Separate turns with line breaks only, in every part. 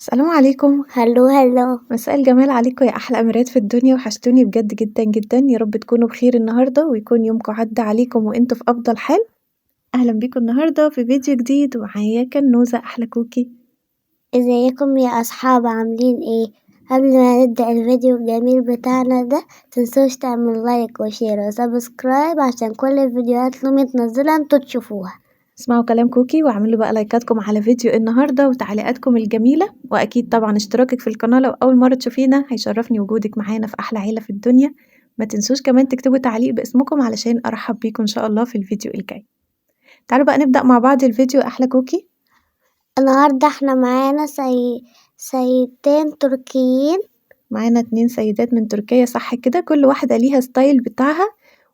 السلام عليكم،
هالو، هالو.
مساء الجمال عليكم يا أحلى أميرات في الدنيا، وحشتوني بجد جدًا، جدًا، يا رب تكونوا بخير النهارده ويكون يومكم عدّى عليكم وأنتم في أفضل حال. أهلًا بيكم النهارده في فيديو جديد ومعايا كنوزة أحلى كوكي.
ازيكم يا أصحاب عاملين ايه؟ قبل ما نبدأ الفيديو الجميل بتاعنا ده متنسوش تعملوا لايك وشير وسبسكرايب عشان كل الفيديوهات اللي متنزلة انتوا تشوفوها.
اسمعوا كلام كوكي واعملوا بقى لايكاتكم على فيديو النهارده وتعليقاتكم الجميلة، وأكيد طبعًا اشتراكِك في القناة لو أول مرة تشوفينا هيشرفني وجودِك معانا في أحلى عيلة في الدنيا. ما تنسوش كمان تكتبوا تعليق باسمكم علشان أرحّب بيكم إن شاء الله في الفيديو الجاي. تعالوا بقى نبدأ مع بعض الفيديو يا أحلى كوكي.
النهاردة احنا معانا سيدتين تركيين.
معانا 2 سيدات من تركيا صح كده، كل واحدة ليها style بتاعها،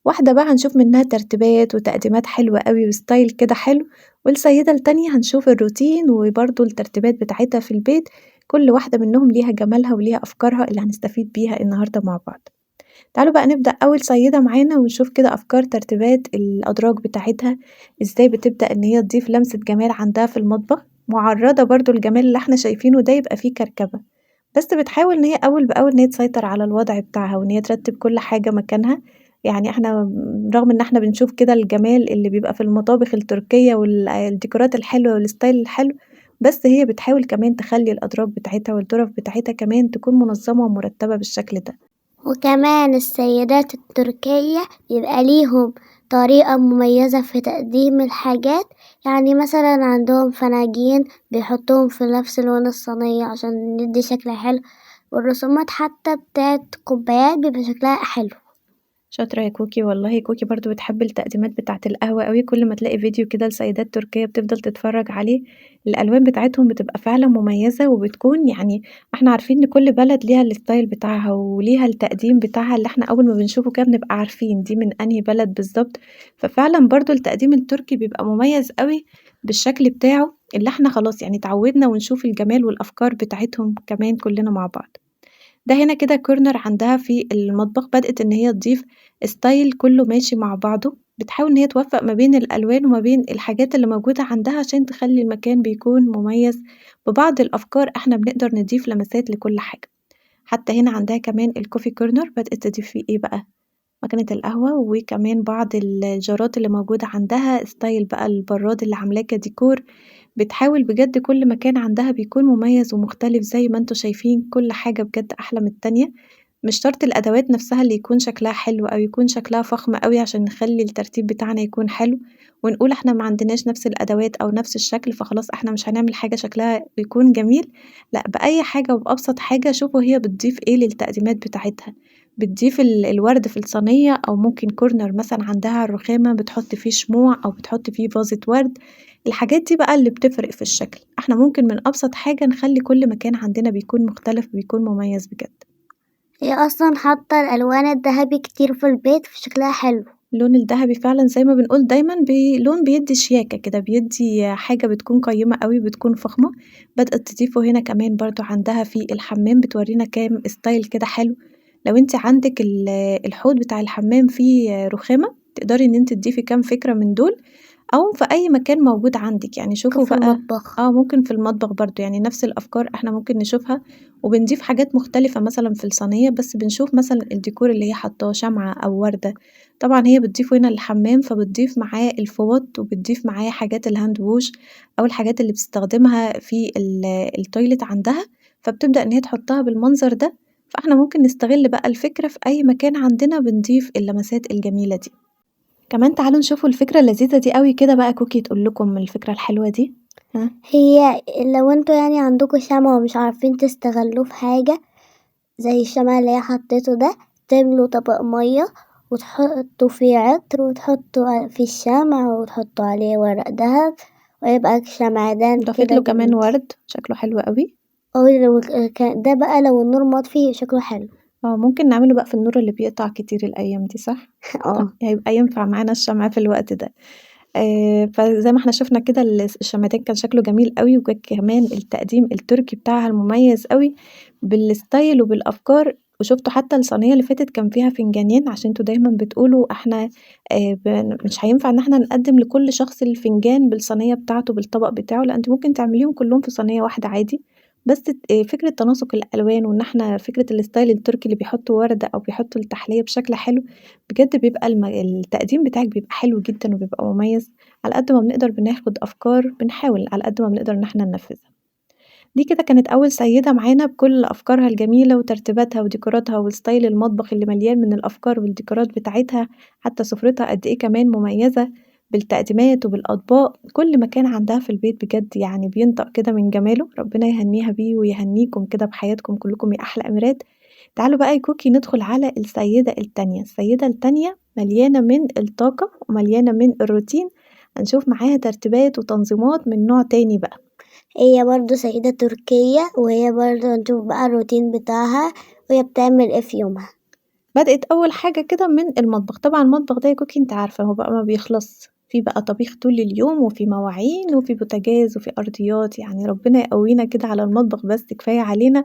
واحدة بقى هنشوف منها ترتيبات وتقديمات حلوة أوي وstyle كده حلو، والسيدة التانية هنشوف الروتين وبرضه الترتيبات بتاعتها في البيت، كل واحدة منهم ليها جمالها وليها أفكارها اللي هنستفيد بيها النهارده مع بعض. تعالوا بقى نبدأ أول سيدة معانا ونشوف كده أفكار ترتيبات الأدراج بتاعتها، إزاي بتبدأ إن هي تضيف لمسة جمال عندها في المطبخ، معرّضة برضه الجمال اللي إحنا شايفينه ده يبقى فيه كركبة. بس بتحاول إن هي أول بأول إن هي تسيطر على الوضع بتاعها، وإن هي ترتّب كل حاجة مكانها، يعني إحنا رغم إن إحنا بنشوف كده الجمال اللي بيبقى في المطابخ التركية الديكورات الحلوة والstyle الحلو، بس هي بتحاول كمان تخلّي الأدراج بتاعتها والظرف بتاعتها كمان تكون منظمة ومرتبة بالشكل ده.
وكمان السيدات التركية يبقى ليهم طريقة مميزة في تقديم الحاجات، يعني مثلا عندهم فناجين بيحطوهم في نفس لون الصينية عشان يدي شكل حلو، والرسومات حتى بتاعت كوبايات بيبقى شكلها حلو.
شاطرة يا كوكي، والله كوكي برضه بتحب التقديمات بتاعة القهوة أوي، كل ما تلاقي فيديو كده لسيدات تركية بتفضل تتفرج عليه، الألوان بتاعتهم بتبقى فعلًا مميزة، وبتكون يعني إحنا عارفين إن كل بلد ليها الstyle بتاعها، وليها التقديم بتاعها اللي إحنا أول ما بنشوفه كده بنبقى عارفين دي من أنهي بلد بالضبط، ففعلًا برضه التقديم التركي بيبقى مميز أوي بالشكل بتاعه، اللي إحنا خلاص يعني اتعودنا ونشوف الجمال والأفكار بتاعتهم كمان كلنا مع بعض. ده هنا كده corner عندها في المطبخ بدأت إن هي تضيف style كلّه ماشي مع بعضه، بتحاول إن هي توفّق ما بين الألوان وما بين الحاجات اللي موجودة عندها عشان تخلّي المكان بيكون مميز ببعض الأفكار إحنا بنقدر نضيف لمسات لكل حاجة. حتى هنا عندها كمان الcoffee corner بدأت تضيف فيه إيه بقى، ماكينة القهوة وكمان بعض الجارات اللي موجودة عندها style بقى البراد اللي عاملاه كديكور، بتحاول بجد كل مكان عندها بيكون مميز ومختلف زي ما أنتم شايفين كل حاجة بجد أحلى من التانية، مش شرط الأدوات نفسها اللي يكون شكلها حلو أو يكون شكلها فخم أوي عشان نخلّي الترتيب بتاعنا يكون حلو، ونقول إحنا ما عندناش نفس الأدوات أو نفس الشكل فخلاص إحنا مش هنعمل حاجة شكلها يكون جميل، لأ بأي حاجة وبأبسط حاجة شوفوا هي بتضيف إيه للتقديمات بتاعتها. بتضيف الورد في الصينية أو ممكن corner مثلًا عندها على الرخامة بتحط فيه شموع أو بتحط فيه فازة ورد، الحاجات دي بقى اللي بتفرق في الشكل، إحنا ممكن من أبسط حاجة نخلّي كل مكان عندنا بيكون مختلف وبيكون مميز بجد.
هي أصلا حاطة الألوان الذهبي كتير في البيت فشكلها حلو.
اللون الدهبي فعلًا زي ما بنقول دايمًا لون بيدّي شياكة كده، بيدّي حاجة بتكون قيّمة أوي، بتكون فخمة، بدأت تضيفه هنا كمان برضه عندها في الحمام بتورّينا كام style كده حلو، لو أنتِ عندِك الحوض بتاع الحمام فيه رخامة، تقدري إن أنتِ تضيفي كام فكرة من دول، أو في أي مكان موجود عندِك، يعني
ممكن
شوفوا
في
بقى
المطبخ.
ممكن في المطبخ برضه، يعني نفس الأفكار إحنا ممكن نشوفها، وبنضيف حاجات مختلفة مثلًا في الصينية، بس بنشوف مثلًا الديكور اللي هي حاطاه شمعة أو وردة. طبعًا هي بتضيفه هنا للحمام، فبتضيف معاه الفوط وبتضيف معاه حاجات الهاند ووش أو الحاجات اللي بتستخدمها في التويلت عندها، فبتبدأ إن هي تحطها بالمنظر ده، فإحنا ممكن نستغل بقى الفكرة في أي مكان عندنا بنضيف اللمسات الجميلة دي. كمان تعالوا نشوفوا الفكرة اللذيذة دي أوي كده بقى كوكي تقول لكم الفكرة الحلوة دي. ها.
هي لو انتوا يعني عندكوا شمع ومش عارفين تستغلوه في حاجة زي الشمع اللي هي حطيته ده، تملوا طبق مية وتحطوا فيه عطر وتحطوا فيه الشمع وتحطوا عليه ورق دهب ويبقى شمعدان
ضافت
كده
له كمان
جميل.
ورد شكله حلو أوي.
أو لو ده بقى لو النور مطفي شكله حلو.
ممكن نعمله بقى في النور اللي بيقطع كتير الأيام دي صح؟
اه.
هيبقى ينفع معانا الشمع في الوقت ده. فزي ما إحنا شُفنا كده الشمعدان كان شكله جميل أوي، كمان التقديم التركي بتاعها المميز أوي بالstyle وبالأفكار، وشُفتوا حتى الصينية اللي فاتت كان فيها فنجانين عشان أنتم دايمًا بتقولوا إحنا مش هينفع إن إحنا نقدّم لكل شخص الفنجان بالصينية بتاعته بالطبق بتاعه، لأ أنتِ ممكن تعمليهم كلّهم في صينية واحدة عادي، بس فكرة تناسق الألوان وإن إحنا فكرة الstyle التركي اللي بيحطّوا وردة أو بيحطّوا التحلية بشكل حلو، بجد بيبقى التقديم بتاعِك بيبقى حلو جدًا وبيبقى مميز، على قد ما بنقدر بناخد أفكار بنحاول على قد ما بنقدر إن إحنا ننفذها. دي كده كانت أول سيدة معانا بكل أفكارها الجميلة وترتيباتها وديكوراتها وstyle المطبخ اللي مليان من الأفكار والديكورات بتاعتها، حتى سفرتها قد إيه كمان مميزة بالتقديمات وبالأطباق، كل مكان عندها في البيت بجد يعني بينطق كده من جماله، ربنا يهنيها بيه ويهنيكم كده بحياتكم كلكم يا أحلى أميرات. تعالوا بقى يا كوكي ندخل على السيدة التانية، السيدة التانية مليانة من الطاقة ومليانة من الروتين، هنشوف معاها ترتيبات وتنظيمات من نوع تاني بقى.
هي برضه سيدة تركية، وهي برضه هنشوف بقى الروتين بتاعها وهي بتعمل إيه في يومها.
بدأت أول حاجة كده من المطبخ، طبعًا المطبخ ده يا كوكي أنتِ عارفة هو بقى ما بيخلصش، في بقى طبيخ طول اليوم وفي مواعين وفي بوتاجاز وفي أرضيات، يعني ربنا يقوينا كده على المطبخ بس كفاية علينا.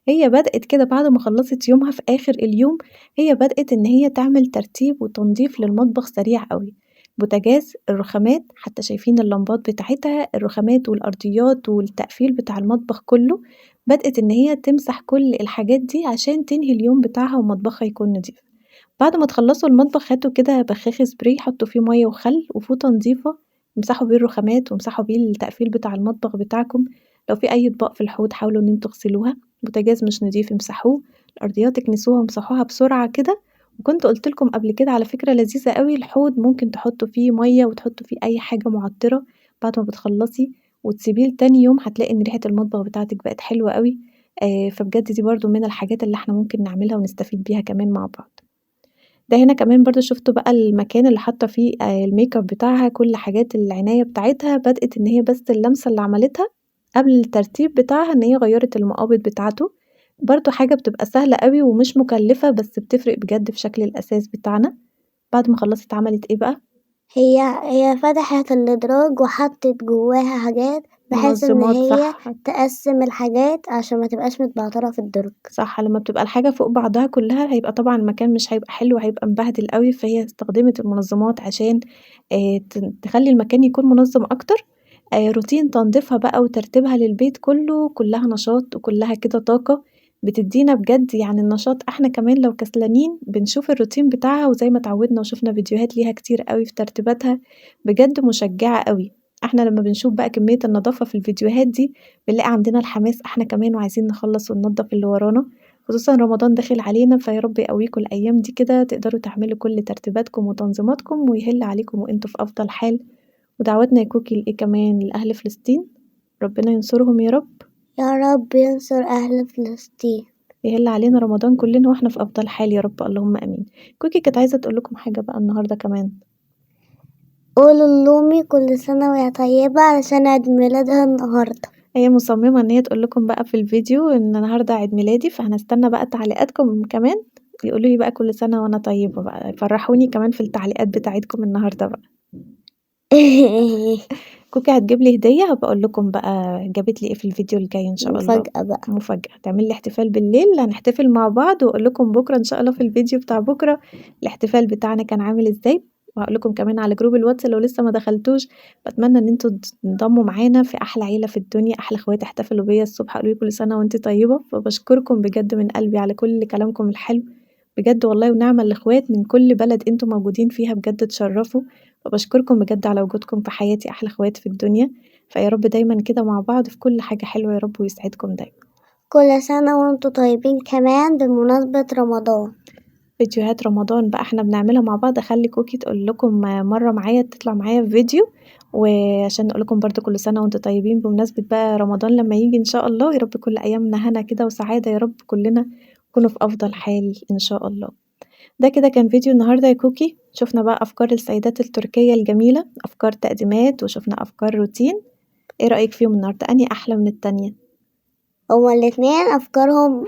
هي بدأت كده بعد ما خلّصت يومها في آخر اليوم، هي بدأت إن هي تعمل ترتيب وتنضيف للمطبخ سريع أوي، بوتاجاز، الرخامات، حتى شايفين اللمبات بتاعتها، الرخامات والأرضيات والتقفيل بتاع المطبخ كلّه، بدأت إن هي تمسح كل الحاجات دي عشان تنهي اليوم بتاعها ومطبخها يكون نضيف. بعد ما تخلّصوا المطبخ هاتوا كده بخاخ spray حطّوا فيه مَيّة وخل وفوطة نضيفة، امسحوا بيه الرخامات وامسحوا بيه التقفيل بتاع المطبخ بتاعكم، لو في أي أطباق في الحوض حاولوا إن أنتم تغسلوها، بوتاجاز مش نضيف امسحوه، الأرضيات اكنسوها وامسحوها بسرعة كده، وكنت قُلت لكم قبل كده على فكرة لذيذة أوي، الحوض ممكن تحطّوا فيه مَيّة وتحطّوا فيه أي حاجة معطّرة بعد ما بتخلّصي وتسيبيه لتاني يوم هتلاقي إن ريحة المطبخ بتاعتِك بقت حلوة أوي، فبجد دي برضه من الحاجات اللي إحنا ممكن نعملها ونستفيد بيها كمان مع بعض. ده هنا كمان برضه شُفتوا بقى المكان اللي حاطة فيه الmakeup بتاعها، كل حاجات العناية بتاعتها، بدأت إن هي بس اللمسة اللي عملتها قبل الترتيب بتاعها إن هي غيّرت المقابض بتاعته، برضه حاجة بتبقى سهلة أوي ومش مكلفة بس بتفرق بجد في شكل الأساس بتاعنا. بعد ما خلّصت عملت إيه بقى؟
هي فتحت الإدراج وحطت جواها حاجات بحيث إن
منظمات
هي
صح.
تقسّم الحاجات عشان ما تبقاش متبعترة في الدرج.
صح، لمّا بتبقى الحاجة فوق بعضها كلّها هيبقى طبعًا المكان مش هيبقى حلو، هيبقى مبهدل أوي، فهي استخدمت المنظمات عشان تخلّي المكان يكون منظم أكتر، روتين تنضيفها بقى وترتيبها للبيت كلّه، كلّها نشاط وكلّها كده طاقة، بتدّينا بجد يعني النشاط إحنا كمان لو كسلانين بنشوف الروتين بتاعها وزي ما اتعودنا وشُفنا فيديوهات ليها كتير أوي في ترتيباتها، بجد مشجعة أوي. إحنا لمّا بنشوف بقى كمية النضافة في الفيديوهات دي بنلاقي عندنا الحماس إحنا كمان وعايزين نخلّص وننضّف اللي ورانا، خصوصًا رمضان داخل علينا، فيا رب يقويكم الأيام دي كده تقدروا تعملوا كل ترتيباتكم وتنظيماتكم ويهِل عليكم وأنتم في أفضل حال، ودعواتنا يا كوكي لإيه كمان، لأهل فلسطين، ربنا ينصرهم يا رب،
يا رب ينصر أهل فلسطين.
ويهِل علينا رمضان كلنا وإحنا في أفضل حال يا رب، اللهم آمين. كوكي كانت عايزة تقول لكم حاجة بقى النهارده كمان.
قولوا لأمي كل سنة وهي طيبة علشان عيد ميلادها النهاردة.
هي مصممة إن هي تقول لكم بقى في الفيديو إن النهارده عيد ميلادي، فهنستنى بقى تعليقاتكم كمان، يقولوا لي بقى كل سنة وأنا طيبة بقى، فرحوني كمان في التعليقات بتاعتكم النهارده بقى. كوكي هتجيب لي هدية، هابقى أقول لكم بقى جابت لي إيه في الفيديو الجاي إن شاء الله،
مفاجأة بقى.
مفاجأة، هتعمل لي احتفال بالليل، هنحتفل مع بعض وأقول لكم بكرة إن شاء الله في الفيديو بتاع بكرة الاحتفال بتاعنا كان عامل إزاي، وهاقول لكم كمان على جروب الواتس لو لسه ما دخلتوش، باتمنى إن أنتم تنضموا معانا في أحلى عيلة في الدنيا، أحلى اخوات احتفلوا بيّا الصبح قالوا لي كل سنة وأنتِ طيبة، فباشكركم بجد من قلبي على كل كلامكم الحلو، بجد والله ونعم الإخوات من كل بلد أنتم موجودين فيها بجد تشرفوا. فباشكركم بجد على وجودكم في حياتي أحلى اخوات في الدنيا، فيا رب دايمًا كده مع بعض في كل حاجة حلوة يا رب ويسعدكم دايمًا.
كل سنة وانتم طيبين كمان بمناسبة رمضان.
فيديوهات رمضان بقى إحنا بنعملها مع بعض، أخلّي كوكي تقول لكم مرّة معايا تطلع معايا في فيديو، وعشان نقول لكم برضه كل سنة وأنتم طيبين بمناسبة بقى رمضان لمّا ييجي إن شاء الله، يا رب كل أيامنا هنا كده وسعادة يا رب كلنا نكونوا في أفضل حال إن شاء الله. ده كده كان فيديو النهارده يا كوكي، شُفنا بقى أفكار السيدات التركية الجميلة، أفكار تقديمات وشُفنا أفكار روتين، إيه رأيك فيهم النهارده؟ أنهي أحلى من التانية؟
هما الاتنين أفكارهم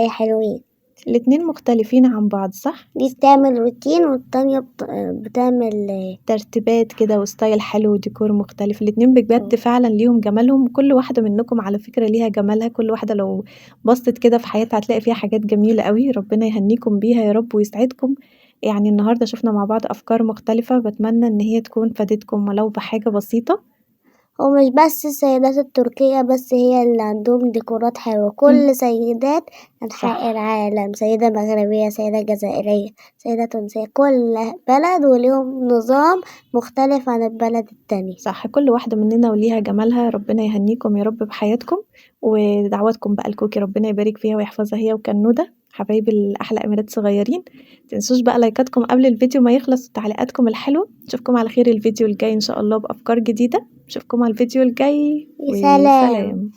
حلوين.
الاتنين مختلفين عن بعض صح؟
دي بتعمل روتين والتانية بتعمل
ترتيبات كده وستايل حلو وديكور مختلف، الاتنين بجد فعلًا ليهم جمالهم، كل واحدة منكم على فكرة ليها جمالها، كل واحدة لو بصِّت كده في حياتها هتلاقي فيها حاجات جميلة أوي، ربنا يهنيكم بيها يا رب ويسعدكم، يعني النهارده شُفنا مع بعض أفكار مختلفة، باتمنى إن هي تكون فادتكم ولو بحاجة بسيطة.
ومش بس السيدات التركية بس هي اللي عندهم ديكورات حلوة، كل سيدات أنحاء
صح.
العالم، سيدة مغربية، سيدة جزائرية، سيدة تونسية، كل بلد وليهم نظام مختلف عن البلد التانية.
صح، كل واحدة مننا وليها جمالها، ربنا يهنيكم يا رب بحياتكم، ودعواتكم بقى لكوكي ربنا يبارك فيها ويحفظها هي وكنودة حبايب الأحلى أميرات صغيرين. متنسوش بقى لايكاتكم قبل الفيديو ما يخلص وتعليقاتكم الحلوة. نشوفكم على خير الفيديو الجاي إن شاء الله بأفكار جديدة. نشوفكم على الفيديو الجاي
سلام.
وسلام.